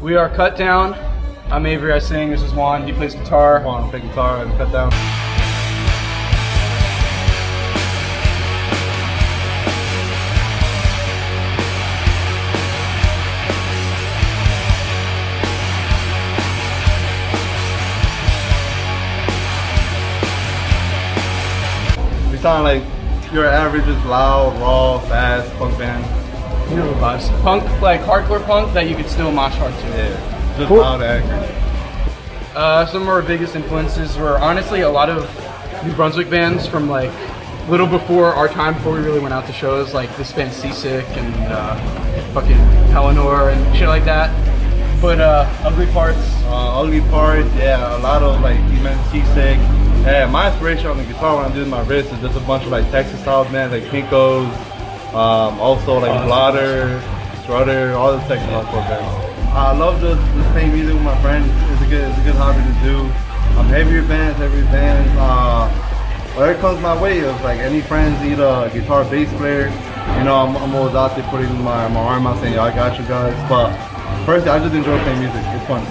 We are Cutdown. I'm Avery, I sing. This is Juan, he plays guitar. Juan, play guitar and Cutdown. We sound like your average, is loud, raw, fast punk band. You know the vibes. Punk, like hardcore punk that you could still mosh hard to. Yeah, just loud, accurate. Some of our biggest influences were honestly a lot of New Brunswick bands from like a little before our time, before we really went out to shows, like this band Seasick and fucking Eleanor and shit like that. But Ugly Parts. Ugly Parts, yeah, a lot of like, you mentioned Seasick. Yeah, my inspiration on the guitar when I'm doing my wrist is just a bunch of like Texas style bands like Pinkos, also like Blotter, Strutter, all the Texas hardcore bands. I love just playing music with my friends. It's a good hobby to do. Heavier bands. Whatever comes my way, of like any friends need a guitar bass player, you know, I'm always out there putting my arm out saying, yo, I got you guys. But personally, I just enjoy playing music. It's fun.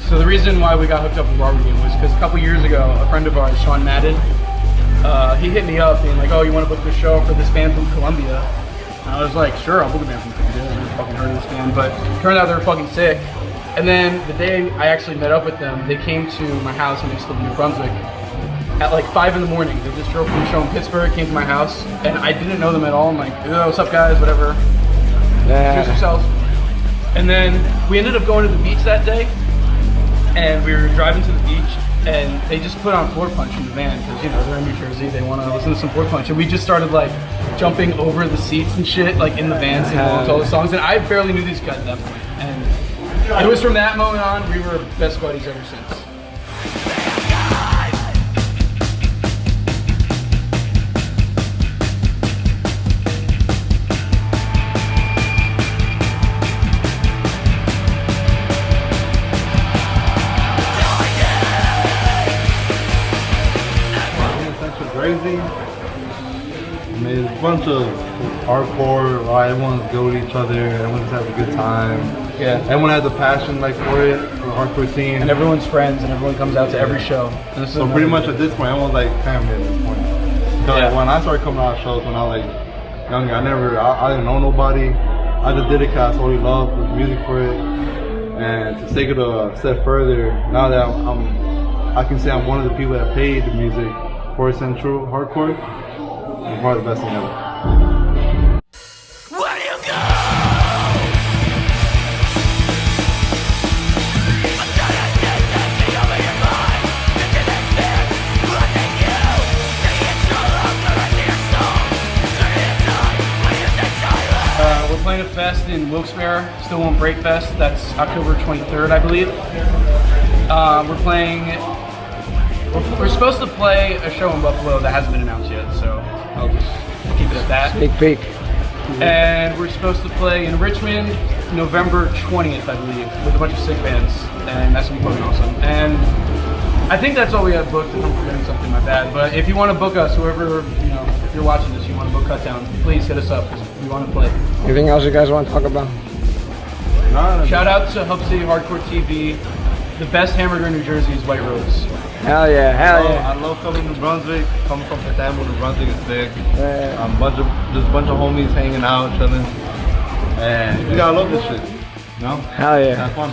So the reason why we got hooked up with Barbara Game was because a couple years ago, a friend of ours, Sean Madden, he hit me up being like, oh, you want to book this show for this band from Columbia? And I was like, sure, I'll book a band from Columbia. I never fucking heard of this band, but it turned out they were fucking sick. And then the day I actually met up with them, they came to my house when I used to live in New Brunswick at like 5 in the morning. They just drove from a show in Pittsburgh, came to my house, and I didn't know them at all. I'm like, oh, what's up guys, whatever. Introduce yourselves. And then we ended up going to the beach that day. And we were driving to the beach, and they just put on Floor Punch in the van because, you know, they're in New Jersey, they want to listen to some Floor Punch. And we just started like jumping over the seats and shit, like in the van, singing along to all the songs. And I barely knew these guys at that point. And it was from that moment on, we were best buddies ever since. Crazy. I mean, it's a bunch of hardcore, right? Everyone's go with each other, everyone just has a good time. Yeah. Everyone has a passion like for it, for the hardcore scene. And everyone's friends, and everyone comes out to every show. So pretty much at this point, everyone's like family at this point. So like, when I started coming out of shows when I was like younger, I didn't know nobody. I just did it because I solely loved the music for it. And to take it a step further, now that I can say I'm one of the people that played the music for Central Hardcore, it's probably the best thing ever. Where do you go? We're playing a fest in Wilkes-Barre, Still Won't Break Fest. That's October 23rd, I believe. We're supposed to play a show in Buffalo that hasn't been announced yet, so I'll just keep it at that. Sneak peek. And we're supposed to play in Richmond November 20th, I believe, with a bunch of sick bands, and that's gonna be fucking awesome. And I think that's all we have booked. If I'm forgetting something, my bad. But if you want to book us, whoever, you know, if you're watching this, you want to book Cutdown, please hit us up because we want to play. Anything else you guys want to talk about? Shout out to Hub City Hardcore TV. The best hamburger in New Jersey is White Rose. Hell yeah, hell yeah. I love coming to New Brunswick. Coming from Cutdown, New Brunswick is sick. Yeah. Just a bunch of homies hanging out, chilling. And you gotta love this shit. You know? Hell yeah. Have fun.